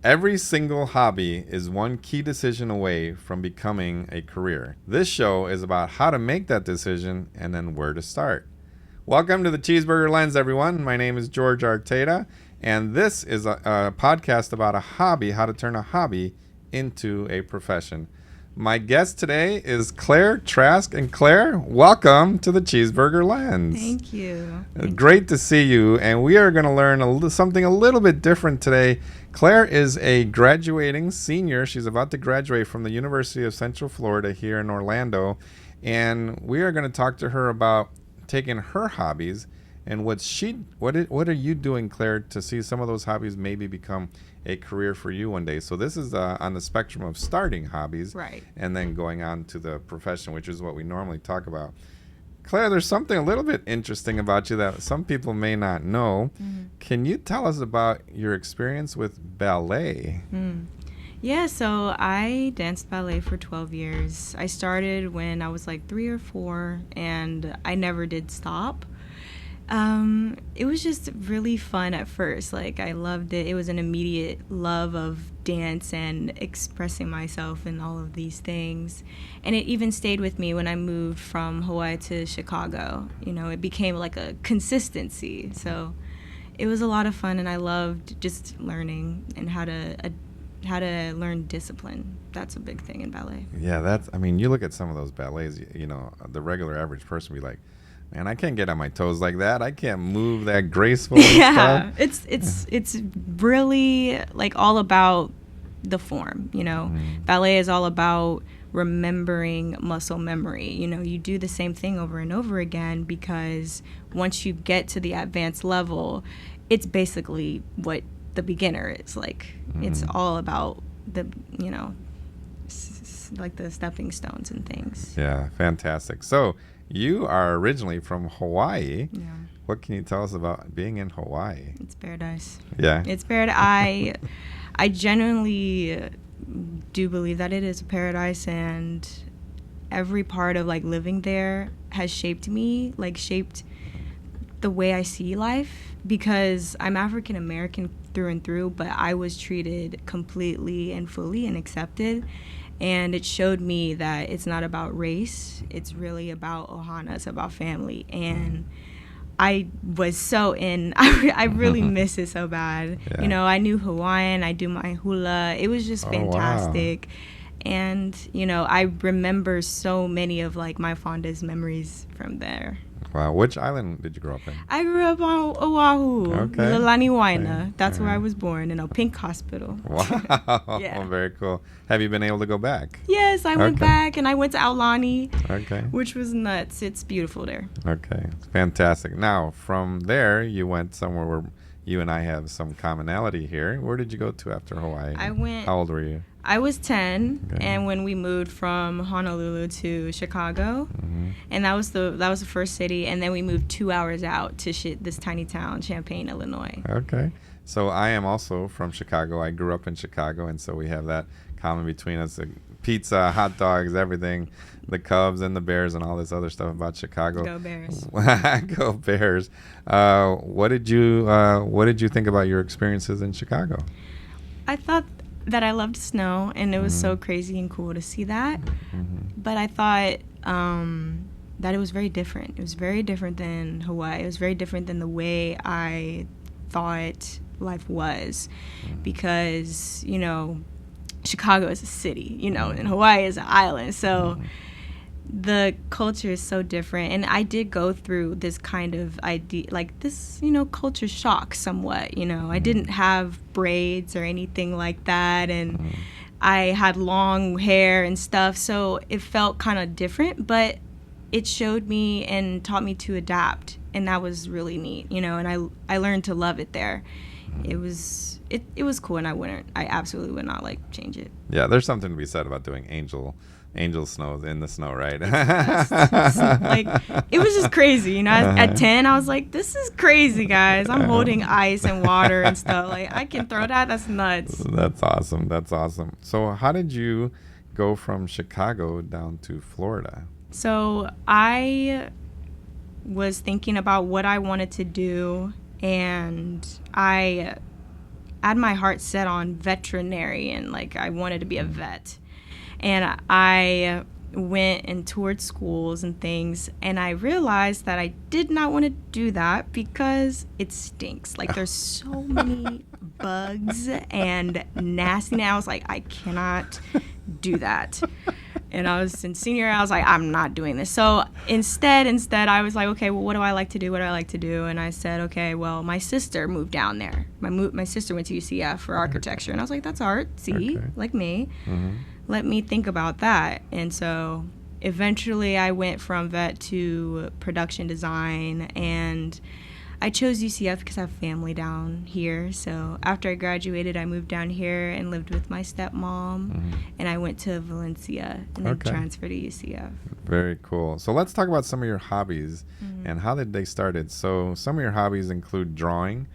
Every single hobby is one key decision away from becoming a career. This show is about how to make that decision and then where to start. Welcome to the Cheeseburger Lens, everyone. My name is Jorge Arteta, and this is a podcast about a hobby, how to turn a hobby into a profession. My guest today is Claire Trask. And Claire, welcome to the Cheeseburger Lens. Thank you. Great to see you. And we are going to learn something a little bit different today. Claire is a graduating senior. She's about to graduate from the University of Central Florida here in Orlando. And we are going to talk to her about taking her hobbies and what are you doing, Claire, to see some of those hobbies maybe become a career for you one day. So this is on the spectrum of starting hobbies, right, and then going on to the profession, which is what we normally talk about. Claire, there's something a little bit interesting about you that some people may not know. Mm-hmm. Can you tell us about your experience with ballet? Yeah, so I danced ballet for 12 years. I started when I was like 3 or 4, and I never did stop. It was just really fun at first. Like, I loved it. It was an immediate love of dance and expressing myself and all of these things. And it even stayed with me when I moved from Hawaii to Chicago. You know, it became like a consistency. So it was a lot of fun, and I loved just learning and how to learn discipline. That's a big thing in ballet. Yeah, you look at some of those ballets, you know, the regular average person would be like, man, I can't get on my toes like that. I can't move that graceful. Yeah, it's really like all about the form, you know. Ballet is all about remembering muscle memory. You know, you do the same thing over and over again because once you get to the advanced level, it's basically what the beginner is like. It's all about the, you know, like the stepping stones and things. Yeah, fantastic. So you are originally from Hawaii. Yeah. What can you tell us about being in Hawaii? It's paradise. Yeah. It's paradise. I genuinely do believe that it is a paradise, and every part of like living there has shaped me, like shaped the way I see life, because I'm African American through and through, but I was treated completely and fully and accepted. And it showed me that it's not about race. It's really about ohana. It's about family. And I was so in. I really miss it so bad. Yeah. You know, I knew Hawaiian. I do my hula. It was just fantastic. Wow. And, you know, I remember so many of, like, my fondest memories from there. Wow. Which island did you grow up in? I grew up on Oahu. Okay. Lilani-Waina. Okay. That's where I was born, in a pink hospital. Wow. Yeah. Very cool. Have you been able to go back? Yes, I went back, and I went to Aulani, which was nuts. It's beautiful there. Okay. Fantastic. Now, from there, you went somewhere where you and I have some commonality here. Where did you go to after Hawaii? How old were you? I was 10, and when we moved from Honolulu to Chicago, and that was the first city, and then we moved 2 hours out to this tiny town, Champaign, Illinois. Okay. So I am also from Chicago. I grew up in Chicago, and so we have that common between us. Pizza, hot dogs, everything, the Cubs and the Bears and all this other stuff about Chicago. Go Bears. Go Bears. What did you think about your experiences in Chicago? I thought that I loved snow, and it was so crazy and cool to see that. But I thought that it was very different. It was very different than Hawaii. It was very different than the way I thought life was, because, you know, Chicago is a city, you know, and Hawaii is an island. So the culture is so different. And I did go through this kind of idea, like this, you know, culture shock somewhat, you know. I didn't have braids or anything like that. And I had long hair and stuff. So it felt kind of different, but it showed me and taught me to adapt. And that was really neat, you know, and I learned to love it there. It was cool, and I absolutely would not like change it. Yeah, there's something to be said about doing angel snows in the snow, right? Like, it was just crazy, you know. At 10, I was like, this is crazy, guys. I'm holding ice and water and stuff. Like, I can throw that. That's nuts. That's awesome. So how did you go from Chicago down to Florida? So I was thinking about what I wanted to do, and I had my heart set on veterinary, and like I wanted to be a vet. And I went and toured schools and things, and I realized that I did not want to do that because it stinks. Like there's so many bugs and nasty. I was like, I cannot do that. And I was in senior year, I was like, I'm not doing this. So instead, I was like, okay, well, what do I like to do? What do I like to do? And I said, okay, well, my sister moved down there. My sister went to UCF for architecture. And I was like, that's art, see, like me. Mm-hmm. Let me think about that. And so eventually I went from vet to production design, and I chose UCF because I have family down here. So after I graduated, I moved down here and lived with my stepmom, and I went to Valencia and then transferred to UCF. Very cool. So let's talk about some of your hobbies and how did they started. So some of your hobbies include drawing,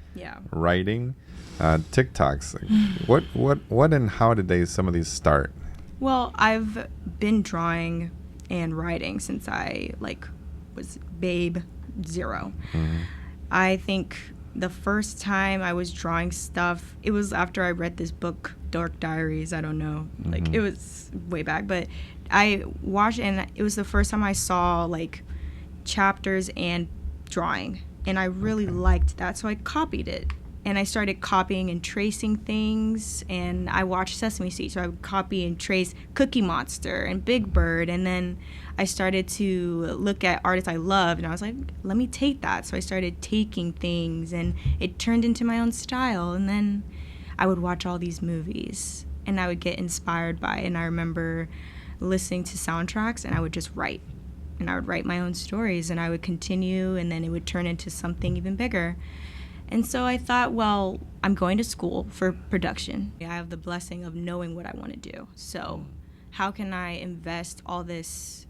writing, TikToks. What and how did some of these start? Well, I've been drawing and writing since I was babe 0. I think the first time I was drawing stuff, it was after I read this book, Dark Diaries. I don't know. It was way back. But I watched it, and it was the first time I saw, chapters and drawing. And I really liked that, so I copied it. And I started copying and tracing things, and I watched Sesame Street, so I would copy and trace Cookie Monster and Big Bird, and then I started to look at artists I loved, and I was like, let me take that. So I started taking things, and it turned into my own style, and then I would watch all these movies, and I would get inspired by it, and I remember listening to soundtracks, and I would just write, and I would write my own stories, and I would continue, and then it would turn into something even bigger. And so I thought, well, I'm going to school for production. I have the blessing of knowing what I want to do. So how can I invest all this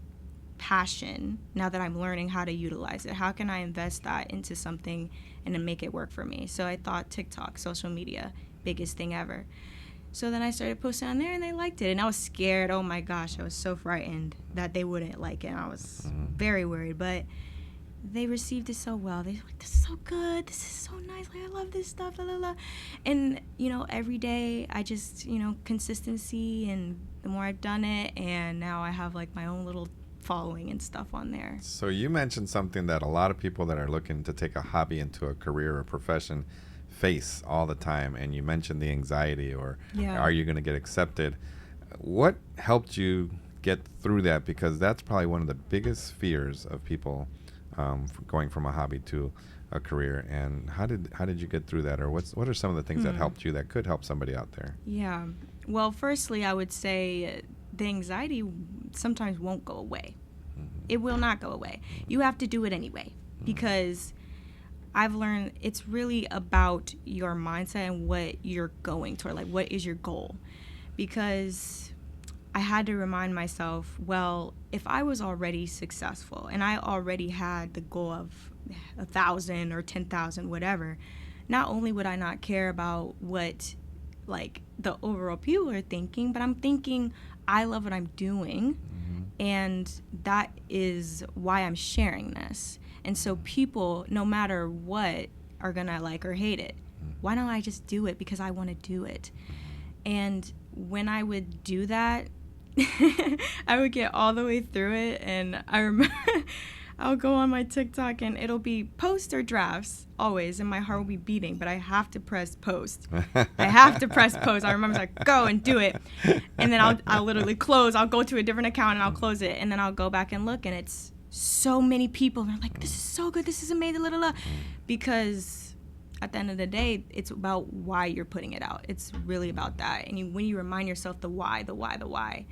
passion now that I'm learning how to utilize it? How can I invest that into something and then make it work for me? So I thought TikTok, social media, biggest thing ever. So then I started posting on there, and they liked it. And I was scared. Oh, my gosh, I was so frightened that they wouldn't like it. I was very worried. But they received it so well. They were like, this is so good. This is so nice. Like, I love this stuff. Blah, blah, blah. And, every day I just, consistency, and the more I've done it, and now I have, my own little following and stuff on there. So you mentioned something that a lot of people that are looking to take a hobby into a career or profession face all the time. And you mentioned the anxiety or are you going to get accepted? What helped you get through that? Because that's probably one of the biggest fears of people going from a hobby to a career. And how did you get through that, or what are some of the things that helped you that could help somebody out there? Yeah, well, firstly, I would say the anxiety sometimes won't go away. It will not go away. You have to do it anyway, because I've learned it's really about your mindset and what you're going toward, what is your goal. Because I had to remind myself, well, if I was already successful and I already had the goal of 1,000 or 10,000, whatever, not only would I not care about what the overall people are thinking, but I'm thinking I love what I'm doing, and that is why I'm sharing this. And so people, no matter what, are gonna like or hate it. Why don't I just do it because I want to do it? And when I would do that, I would get all the way through it, and I remember I'll go on my TikTok and it'll be post or drafts always, and my heart will be beating, but I have to press post. I have to press post. I remember go and do it, and then I'll literally close. I'll go to a different account and I'll close it, and then I'll go back and look, and it's so many people, and they're like, this is so good, this is amazing, blah, blah, blah. Because at the end of the day, it's about why you're putting it out. It's really about that. And when you remind yourself the why,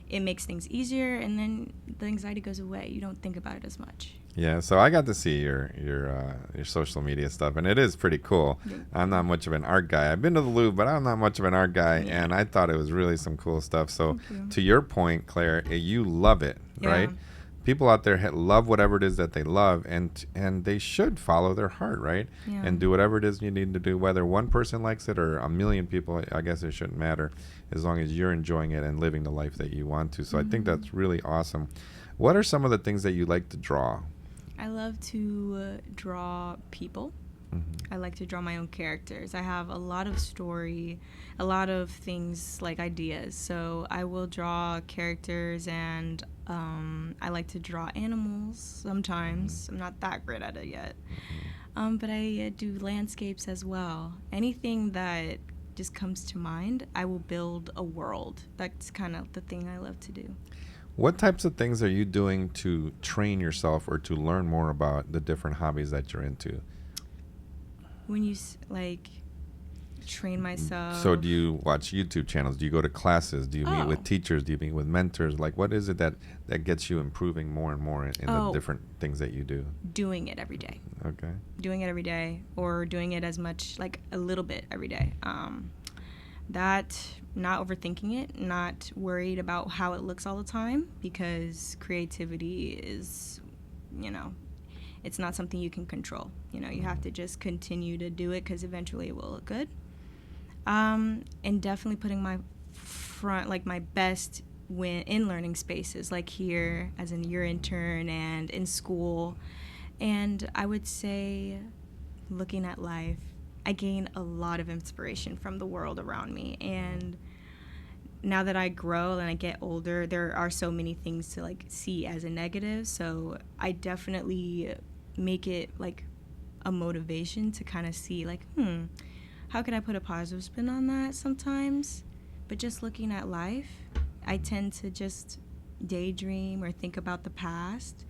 it makes things easier, and then the anxiety goes away. You don't think about it as much. Yeah, so I got to see your social media stuff, and it is pretty cool. I'm not much of an art guy. I've been to the Louvre, but I'm not much of an art guy, and I thought it was really some cool stuff. So to your point, Claire, you love it, right? People out there love whatever it is that they love, and they should follow their heart, right? Yeah. And do whatever it is you need to do, whether one person likes it or a million people. I guess it shouldn't matter, as long as you're enjoying it and living the life that you want to. So I think that's really awesome. What are some of the things that you like to draw? I love to draw people. I like to draw my own characters. I have a lot of story, a lot of things like ideas. So I will draw characters, and I like to draw animals sometimes. I'm not that great at it yet. But I do landscapes as well. Anything that just comes to mind, I will build a world. That's kind of the thing I love to do. What types of things are you doing to train yourself or to learn more about the different hobbies that you're into? When you train myself. So do you watch YouTube channels? Do you go to classes? Do you meet with teachers? Do you meet with mentors? Like, what is it that gets you improving more and more in the different things that you do? Doing it every day. Okay. Doing it every day, or doing it as much, like a little bit every day. That, not overthinking it, not worried about how it looks all the time, because creativity is, it's not something you can control. You have to just continue to do it, because eventually it will look good. And definitely putting my best in learning spaces, like here as your intern and in school. And I would say, looking at life, I gain a lot of inspiration from the world around me. And now that I grow and I get older, there are so many things to see as a negative. So I definitely make it a motivation to kind of see how can I put a positive spin on that sometimes. But just looking at life, I tend to just daydream or think about the past,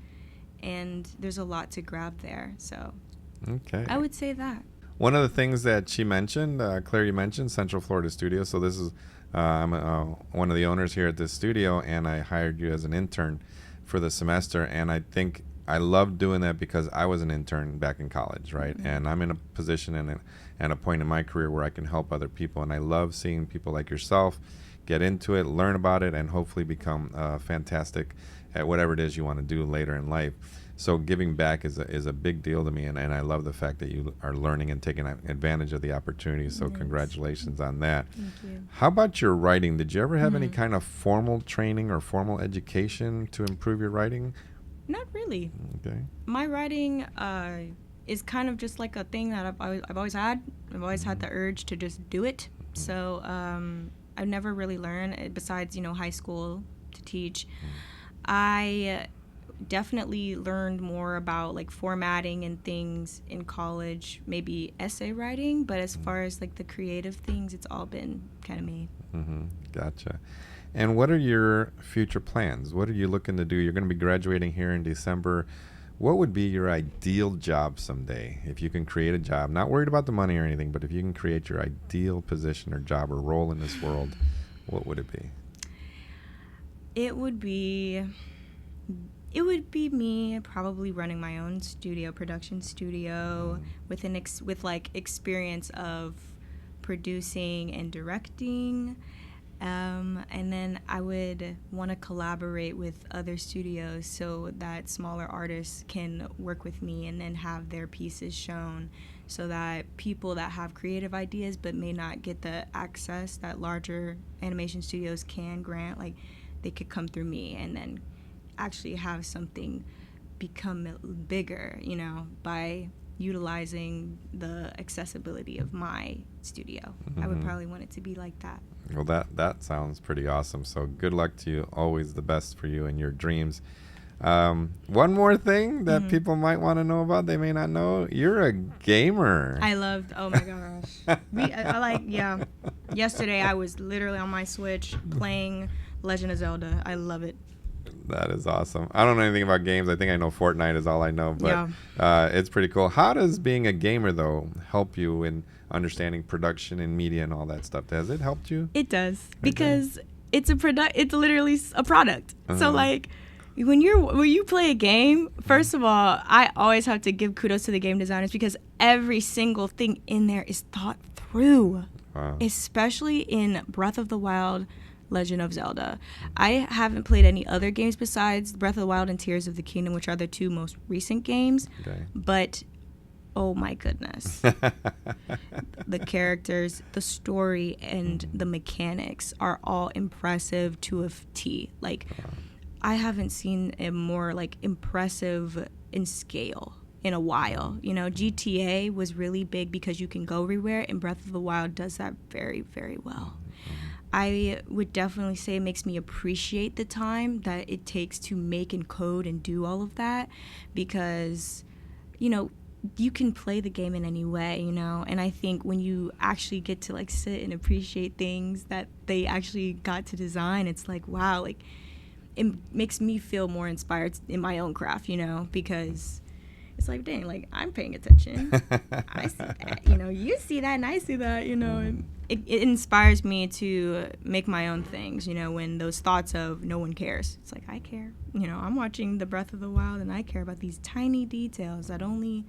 and there's a lot to grab there. So okay, I would say that. One of the things that she mentioned, Claire, you mentioned Central Florida Studio. So this is, I'm one of the owners here at this studio, and I hired you as an intern for the semester. And I think I love doing that because I was an intern back in college, right? Mm-hmm. And I'm in a position and a point in my career where I can help other people. And I love seeing people like yourself get into it, learn about it, and hopefully become fantastic at whatever it is you want to do later in life. So giving back is a big deal to me, and I love the fact that you are learning and taking advantage of the opportunity. So congratulations on that. Thank you. How about your writing? Did you ever have any kind of formal training or formal education to improve your writing? Not really. Okay. My writing is kind of just like a thing that I've always had. I've always had the urge to just do it. So I've never really learned, besides high school to teach. I definitely learned more about formatting and things in college, maybe essay writing, but as far as the creative things, it's all been kind of me. Gotcha. And what are your future plans? What are you looking to do? You're going to be graduating here in December. What would be your ideal job someday? If you can create a job, not worried about the money or anything, but if you can create your ideal position or job or role in this world, what would it be? It would be me probably running my own production studio, with experience of producing and directing. And then I would want to collaborate with other studios so that smaller artists can work with me and then have their pieces shown, so that people that have creative ideas but may not get the access that larger animation studios can grant, they could come through me and then actually have something become bigger, by utilizing the accessibility of my studio. I would probably want it to be like that. Well, that sounds pretty awesome. So good luck to you. Always the best for you and your dreams. One more thing that people might want to know about, they may not know, you're a gamer. Oh my gosh. Yesterday I was literally on my Switch playing Legend of Zelda. I love it. That is awesome. I don't know anything about games. I think I know Fortnite is all I know, but it's pretty cool. How does being a gamer, though, help you in understanding production and media and all that stuff? Has it helped you? It does, because it's literally a product. So when you play a game, first of all, I always have to give kudos to the game designers, because every single thing in there is thought through. Wow. Especially in Breath of the Wild, Legend of Zelda. I haven't played any other games besides Breath of the Wild and Tears of the Kingdom, which are the two most recent games. Okay. But oh my goodness. The characters, the story, and the mechanics are all impressive to a T. I haven't seen a more impressive in scale in a while. You know, GTA was really big because you can go everywhere, and Breath of the Wild does that very, very well. I would definitely say it makes me appreciate the time that it takes to make and code and do all of that, because, you know, you can play the game in any way, you know, and I think when you actually get to like sit and appreciate things that they actually got to design, it's like, wow, like it makes me feel more inspired in my own craft, you know, because it's like, dang, like I'm paying attention. I see that, you know, you see that and I see that, you know, and it inspires me to make my own things, you know, when those thoughts of no one cares. It's like, I care. You know, I'm watching the Breath of the Wild and I care about these tiny details that only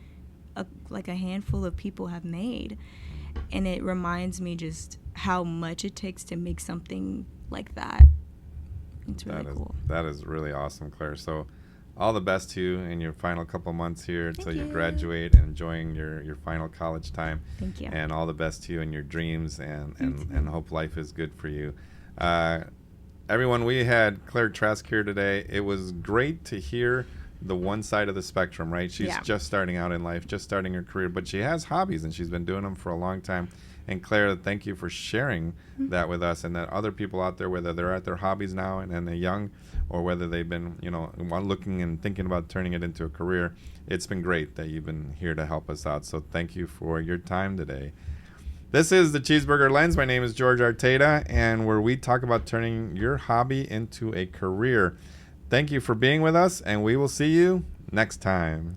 like a handful of people have made. And it reminds me just how much it takes to make something like that. It's really cool. That is really awesome, Claire. So all the best to you in your final couple months here until you graduate and enjoying your final college time. Thank you. And all the best to you in your dreams, and hope life is good for you. Everyone, we had Claire Trask here today. It was great to hear the one side of the spectrum, right? She's just starting out in life, just starting her career, but she has hobbies and she's been doing them for a long time. And Claire, thank you for sharing that with us, and that other people out there, whether they're at their hobbies now and they're young, or whether they've been, you know, looking and thinking about turning it into a career, it's been great that you've been here to help us out. So thank you for your time today. This is the Cheeseburger Lens. My name is Jorge Arteta, and where we talk about turning your hobby into a career. Thank you for being with us, and we will see you next time.